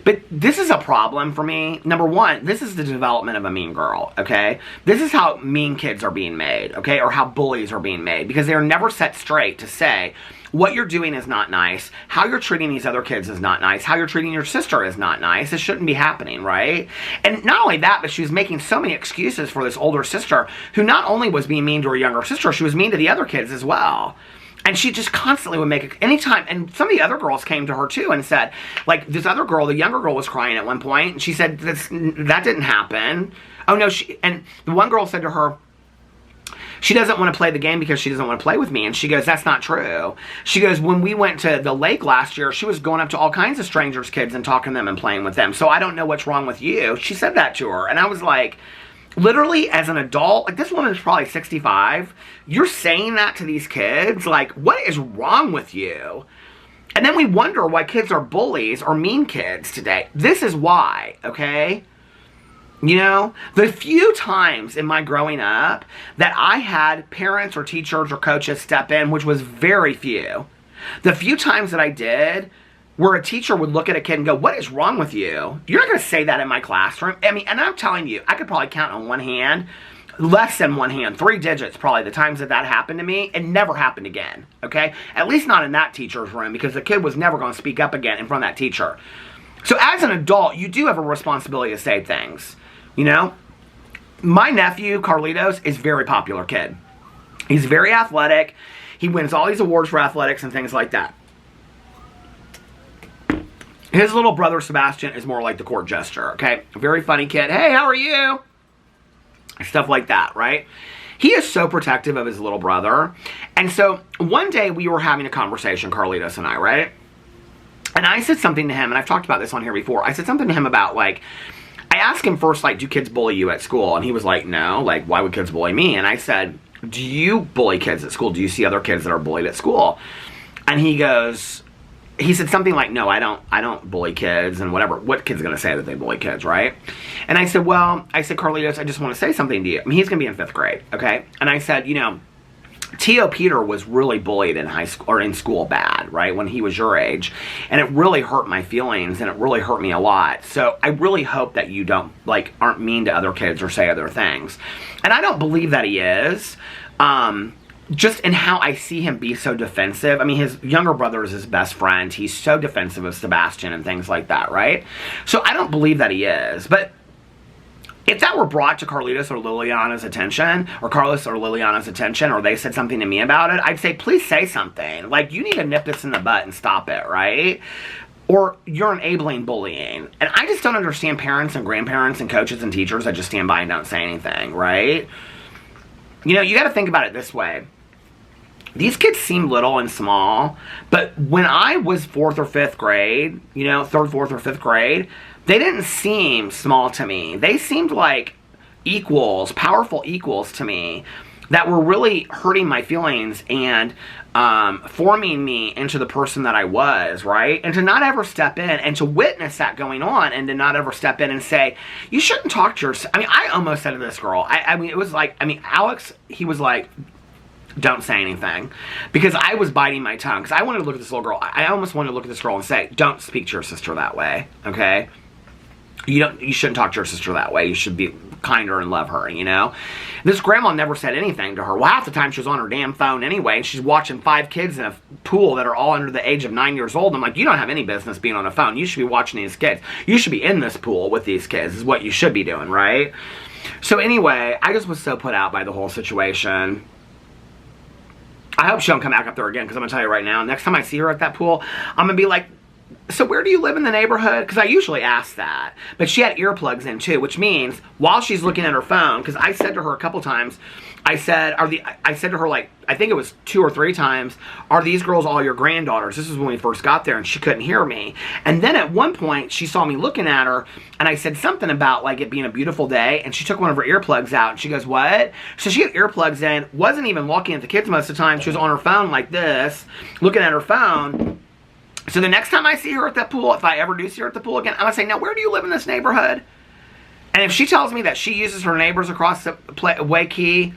But this is a problem for me. Number one, this is the development of a mean girl, okay? This is how mean kids are being made, okay? Or how bullies are being made. Because they are never set straight to say, what you're doing is not nice. How you're treating these other kids is not nice. How you're treating your sister is not nice. This shouldn't be happening, right? And not only that, but she was making so many excuses for this older sister who not only was being mean to her younger sister, she was mean to the other kids as well. And she just constantly would make it, anytime, and some of the other girls came to her too and said, like, this other girl, the younger girl was crying at one point, and she said, that didn't happen. Oh no, and the one girl said to her, she doesn't want to play the game because she doesn't want to play with me. And she goes, that's not true. She goes, when we went to the lake last year, she was going up to all kinds of strangers' kids and talking to them and playing with them. So I don't know what's wrong with you. She said that to her. And I was like, literally, as an adult, like, this woman is probably 65. You're saying that to these kids? Like, what is wrong with you? And then we wonder why kids are bullies or mean kids today. This is why, okay? You know, the few times in my growing up that I had parents or teachers or coaches step in, which was very few, the few times that I did, where a teacher would look at a kid and go, what is wrong with you? You're not going to say that in my classroom. I mean, and I'm telling you, I could probably count on one hand, less than one hand, 3 digits probably, the times that that happened to me. It never happened again, okay? At least not in that teacher's room, because the kid was never going to speak up again in front of that teacher. So as an adult, you do have a responsibility to say things, you know? My nephew, Carlitos, is a very popular kid. He's very athletic. He wins all these awards for athletics and things like that. His little brother, Sebastian, is more like the court jester, okay? Very funny kid. Hey, how are you? Stuff like that, right? He is so protective of his little brother. And so, one day we were having a conversation, Carlitos and I, right? And I said something to him, and I've talked about this on here before. I said something to him about, like, I asked him first, like, do kids bully you at school? And he was like, no. Like, why would kids bully me? And I said, do you bully kids at school? Do you see other kids that are bullied at school? And he goes... He said something like, no, I don't bully kids and whatever. What kid's going to say that they bully kids, right? And I said, well, Carlitos, I just want to say something to you. I mean, he's going to be in 5th grade, okay? And I said, you know, T.O. Peter was really bullied in high school, or in school bad, right? When he was your age. And it really hurt my feelings, and it really hurt me a lot. So I really hope that you don't, like, aren't mean to other kids or say other things. And I don't believe that he is. Just in how I see him be so defensive. I mean, his younger brother is his best friend. He's so defensive of Sebastian and things like that, right? So I don't believe that he is. But if that were brought to Carlitos or Liliana's attention, or Carlos or Liliana's attention, or they said something to me about it, I'd say, please say something. Like, you need to nip this in the butt and stop it, right? Or you're enabling bullying. And I just don't understand parents and grandparents and coaches and teachers that just stand by and don't say anything, right? You know, you got to think about it this way. These kids seem little and small, but when I was 4th or 5th grade, you know, 3rd, 4th, or 5th grade, they didn't seem small to me. They seemed like equals, powerful equals to me that were really hurting my feelings and forming me into the person that I was, right? And to not ever step in and to witness that going on and to not ever step in and say, you shouldn't talk to your... I mean, I almost said to this girl, I mean, it was like, I mean, Alex, he was like... don't say anything, because I was biting my tongue, because I wanted to look at this little girl. I almost wanted to look at this girl and say, don't speak to your sister that way, okay? You shouldn't talk to your sister that way. You should be kinder and love her, you know? This grandma never said anything to her. Well, half the time she was on her damn phone anyway, and she's watching 5 kids in a pool that are all under the age of 9 years old. I'm like, you don't have any business being on a phone. You should be watching these kids. You should be in this pool with these kids, is what you should be doing, right? So anyway, I just was so put out by the whole situation. I hope she don't come back up there again, because I'm going to tell you right now, next time I see her at that pool, I'm going to be like, so where do you live in the neighborhood? Because I usually ask that. But she had earplugs in too, which means while she's looking at her phone, because I said to her a couple times, I said to her, like, I think it was 2 or 3 times, are these girls all your granddaughters? This is when we first got there, and she couldn't hear me. And then at one point, she saw me looking at her, and I said something about, like, it being a beautiful day, and she took one of her earplugs out, and she goes, what? So she had earplugs in, wasn't even looking at the kids most of the time. She was on her phone like this, looking at her phone. So the next time I see her at that pool, if I ever do see her at the pool again, I'm going to say, now, where do you live in this neighborhood? And if she tells me that she uses her neighbors across the Waikiki,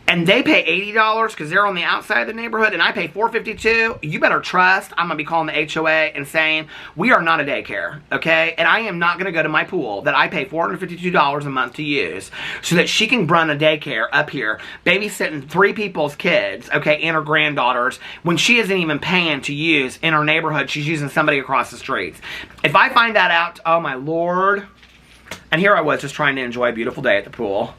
and they pay $80 because they're on the outside of the neighborhood, and I pay $4.52, you better trust I'm going to be calling the HOA and saying, we are not a daycare, okay? And I am not going to go to my pool that I pay $452 a month to use so that she can run a daycare up here, babysitting 3 people's kids, okay, and her granddaughters, when she isn't even paying to use in her neighborhood. She's using somebody across the streets. If I find that out, oh my Lord. And here I was just trying to enjoy a beautiful day at the pool.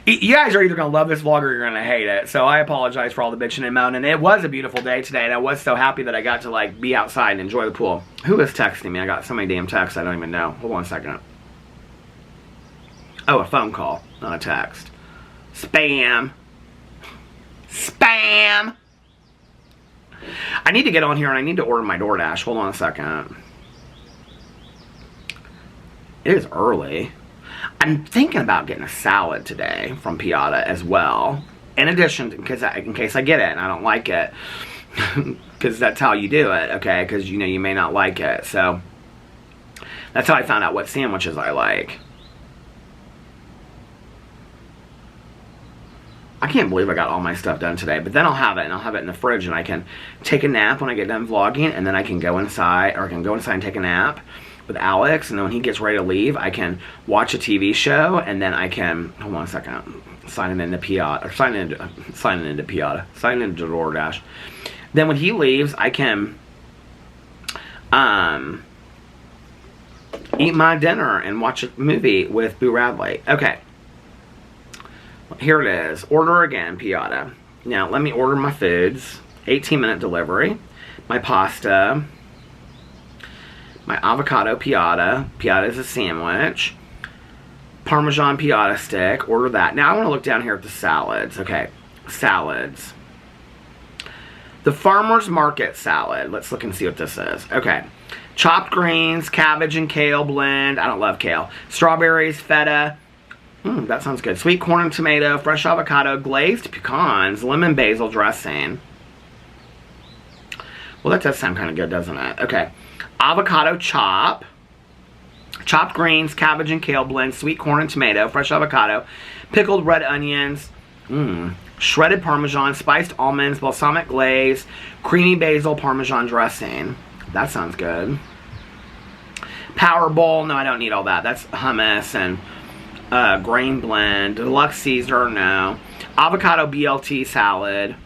You guys are either going to love this vlog or you're going to hate it. So I apologize for all the bitching and moaning. It was a beautiful day today, and I was so happy that I got to, like, be outside and enjoy the pool. Who is texting me? I got so many damn texts I don't even know. Hold on a second. Oh, a phone call, not a text. Spam. Spam. I need to get on here and I need to order my DoorDash. Hold on a second. It is early. I'm thinking about getting a salad today from Piata as well. In addition, in case I get it and I don't like it. Because that's how you do it, okay? Because, you know, you may not like it. So, that's how I found out what sandwiches I like. I can't believe I got all my stuff done today. But then I'll have it, and I'll have it in the fridge, and I can take a nap when I get done vlogging, and then I can go inside, or I can go inside and take a nap with Alex, and then when he gets ready to leave, I can watch a TV show, and then I can, hold on a second, sign into Piata, or sign into DoorDash. Then when he leaves, I can eat my dinner and watch a movie with Boo Radley. Okay. Here it is. Order again, Piata. Now, let me order my foods. 18-minute delivery. My pasta. My avocado Piata. Piata is a sandwich. Parmesan Piata stick. Order that. Now, I want to look down here at the salads. Okay. Salads. The Farmer's Market salad. Let's look and see what this is. Okay. Chopped greens, cabbage and kale blend. I don't love kale. Strawberries, feta. That sounds good. Sweet corn and tomato, fresh avocado, glazed pecans, lemon basil dressing. Well, that does sound kind of good, doesn't it? Okay. Avocado chop. Chopped greens, cabbage and kale blend, sweet corn and tomato, fresh avocado, pickled red onions, shredded parmesan, spiced almonds, balsamic glaze, creamy basil parmesan dressing. That sounds good. Power bowl. No, I don't need all that. That's hummus and grain blend. Deluxe Caesar. No. Avocado BLT salad.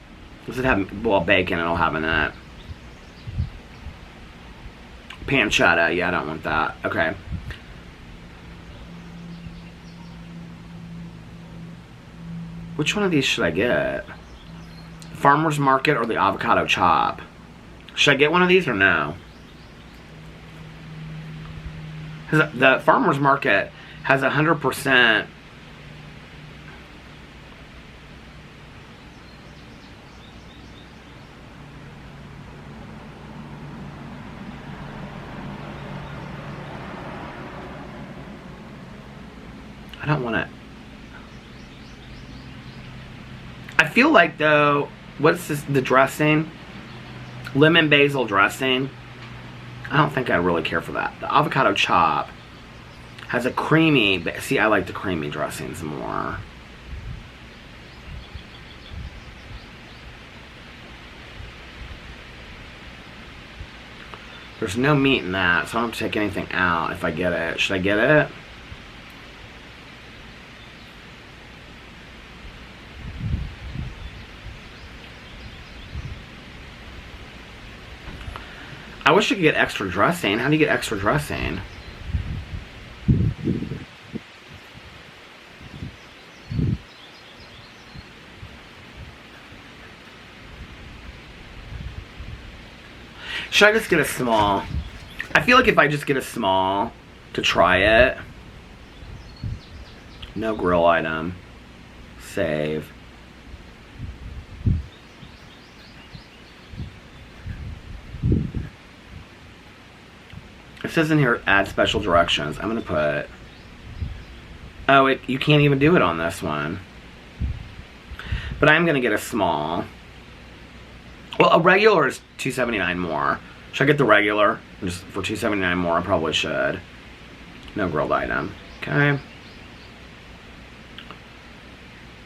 Does it have, well, bacon it'll have in it. Pancetta. Yeah, I don't want that. Okay. Which one of these should I get? Farmer's Market or the avocado chop? Should I get one of these or no? The Farmer's Market has 100%. I don't want to. I feel like, though, what's this, the dressing? Lemon basil dressing. I don't think I really care for that. The avocado chop has a creamy, see, I like the creamy dressings more. There's no meat in that, so I don't have to take anything out if I get it. Should I get it? I wish I could get extra dressing. How do you get extra dressing? Should I just get a small? I feel like if I just get a small to try it. No grill item. save. It says in here, add special directions. I'm going to put... Oh, you can't even do it on this one. But I'm going to get a small. Well, a regular is $2.79 more. Should I get the regular? Just for $2.79 more, I probably should. No grilled item. Okay.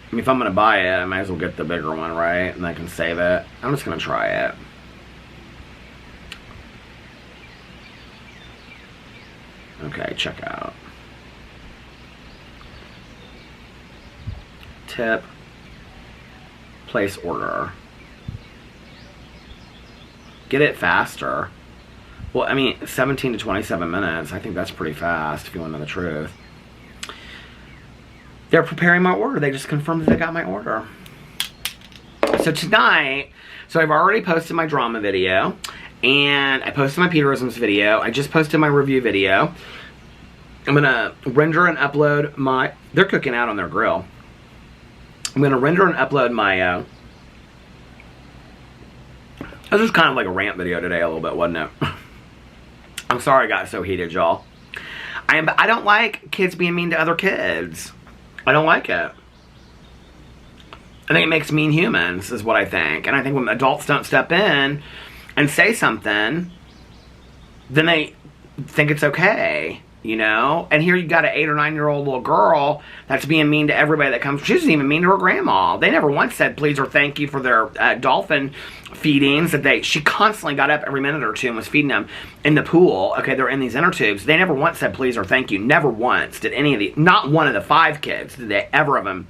I mean, if I'm going to buy it, I might as well get the bigger one, right? And I can save it. I'm just going to try it. Okay, check out. Tip. Place order. Get it faster. Well, I mean, 17 to 27 minutes. I think that's pretty fast, if you want to know the truth. They're preparing my order. They just confirmed that they got my order. So tonight, I've already posted my drama video. And I posted my Peterisms video. I just posted my review video. I'm going to render and upload my... They're cooking out on their grill. I'm going to render and upload my... This was kind of like a rant video today a little bit, wasn't it? I'm sorry I got so heated, y'all. I don't like kids being mean to other kids. I don't like it. I think it makes mean humans, is what I think. And I think when adults don't step in and say something, then they think it's okay, you know? And here you got an 8 or 9 year old little girl that's being mean to everybody that comes. She's even mean to her grandma. They never once said please or thank you for their dolphin feedings. She constantly got up every minute or two and was feeding them in the pool. Okay, they're in these inner tubes. They never once said please or thank you. Never once did any of the, not one of the 5 kids did they ever of them,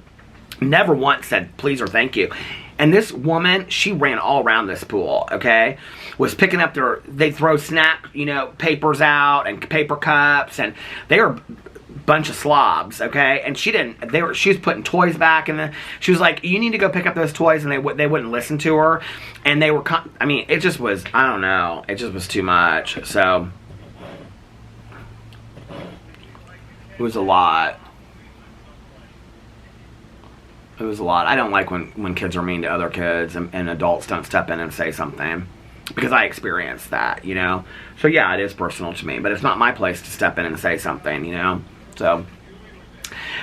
never once said please or thank you. And this woman, she ran all around this pool, okay? Was picking up they throw snack, you know, papers out and paper cups, and they were a bunch of slobs, okay? And she was putting toys back, and she was like, you need to go pick up those toys, and they wouldn't listen to her. And they were, I mean, it just was, I don't know, it just was too much. So, it was a lot. It was a lot. I don't like when kids are mean to other kids and adults don't step in and say something. Because I experienced that, you know. So yeah, it is personal to me. But it's not my place to step in and say something, you know. So.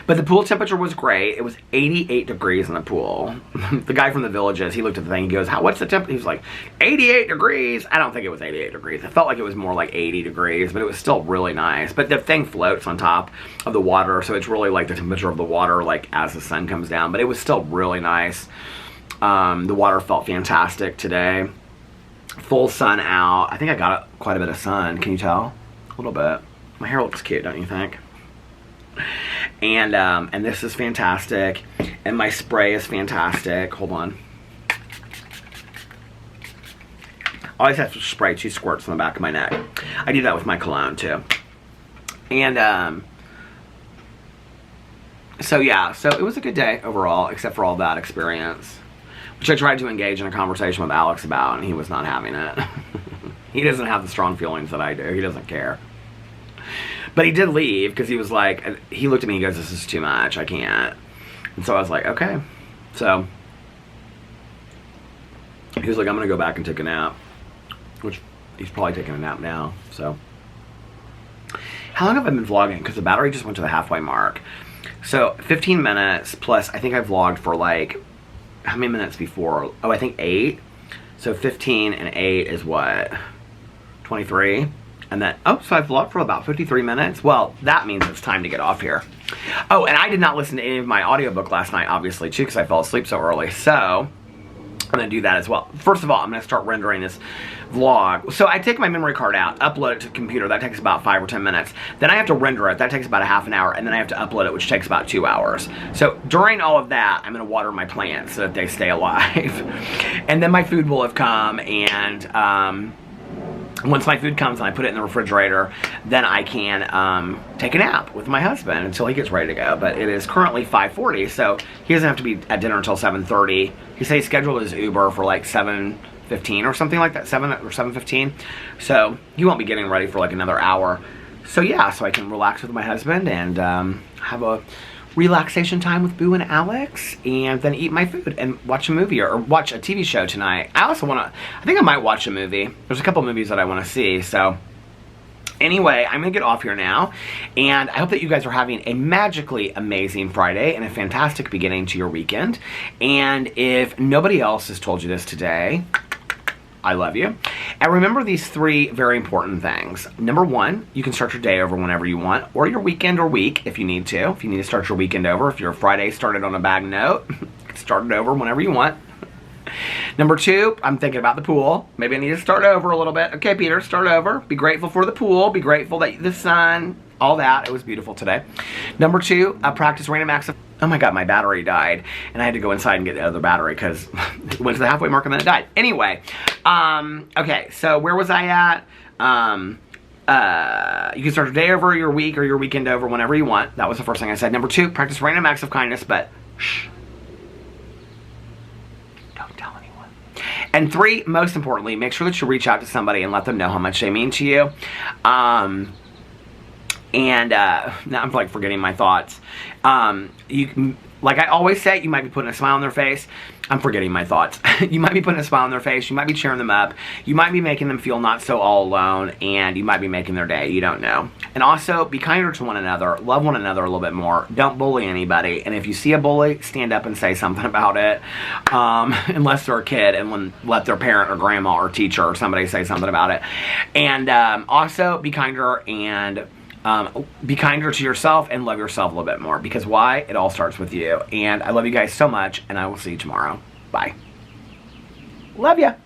But the pool temperature was great. It was 88 degrees in the pool. The guy from the Villages, he looked at the thing. He goes, what's the temperature? He was like, 88 degrees. I don't think it was 88 degrees. It felt like it was more like 80 degrees. But it was still really nice. But the thing floats on top of the water. So it's really like the temperature of the water like as the sun comes down. But it was still really nice. The water felt fantastic today. Full sun out. I think I got quite a bit of sun. Can you tell? A little bit. My hair looks cute, don't you think? And this is fantastic. And my spray is fantastic. Hold on. I always have to spray 2 squirts on the back of my neck. I do that with my cologne too. And so yeah, so it was a good day overall, except for all that experience. Which I tried to engage in a conversation with Alex about, and he was not having it. He doesn't have the strong feelings that I do. He doesn't care. But he did leave, because he was like, he looked at me and goes, this is too much, I can't. And so I was like, okay. So, he was like, I'm going to go back and take a nap. Which, he's probably taking a nap now, so. How long have I been vlogging? Because the battery just went to the halfway mark. So, 15 minutes, plus I think I vlogged for like, how many minutes before? Oh, I think 8. So 15 and 8 is what? 23. And then, oh, so I've vlogged for about 53 minutes. Well, that means it's time to get off here. Oh, and I did not listen to any of my audiobook last night, obviously, too, because I fell asleep so early. So, I'm going to do that as well. First of all, I'm going to start rendering this vlog. So I take my memory card out, upload it to the computer. That takes about 5 or 10 minutes. Then I have to render it. That takes about a half an hour. And then I have to upload it, which takes about 2 hours. So during all of that, I'm going to water my plants so that they stay alive. And then my food will have come. And once my food comes and I put it in the refrigerator, then I can take a nap with my husband until he gets ready to go. But it is currently 5:40, so he doesn't have to be at dinner until 7:30. He said he scheduled his Uber for like 7:15 or something like that, 7 or 7:15. So he won't be getting ready for like another hour. So yeah, so I can relax with my husband and have a relaxation time with Boo and Alex, and then eat my food and watch a movie or watch a TV show tonight. I think I might watch a movie. There's a couple movies that I want to see, so anyway, I'm going to get off here now, and I hope that you guys are having a magically amazing Friday and a fantastic beginning to your weekend. And if nobody else has told you this today, I love you. And remember these 3 very important things. Number 1, you can start your day over whenever you want, or your weekend or week if you need to. If you need to start your weekend over, if your Friday started on a bad note, start it over whenever you want. Number 2, I'm thinking about the pool. Maybe I need to start over a little bit. Okay, Peter, start over. Be grateful for the pool. Be grateful that the sun, all that. It was beautiful today. Number 2, practice random acts of... Oh my God, my battery died. And I had to go inside and get the other battery because it went to the halfway mark and then it died. Anyway, okay, so where was I at? You can start your day over, your week, or your weekend over whenever you want. That was the first thing I said. Number 2, practice random acts of kindness, but shh. Don't tell anyone. And 3, most importantly, make sure that you reach out to somebody and let them know how much they mean to you. Now I'm like forgetting my thoughts. Like I always say, you might be putting a smile on their face. I'm forgetting my thoughts. You might be putting a smile on their face. You might be cheering them up. You might be making them feel not so all alone, and you might be making their day. You don't know. And also, be kinder to one another. Love one another a little bit more. Don't bully anybody. And if you see a bully, stand up and say something about it. Unless they're a kid, and let their parent or grandma or teacher or somebody say something about it. And also, be kinder and... be kinder to yourself and love yourself a little bit more, because why? It all starts with you. And I love you guys so much, and I will see you tomorrow. Bye. Love ya.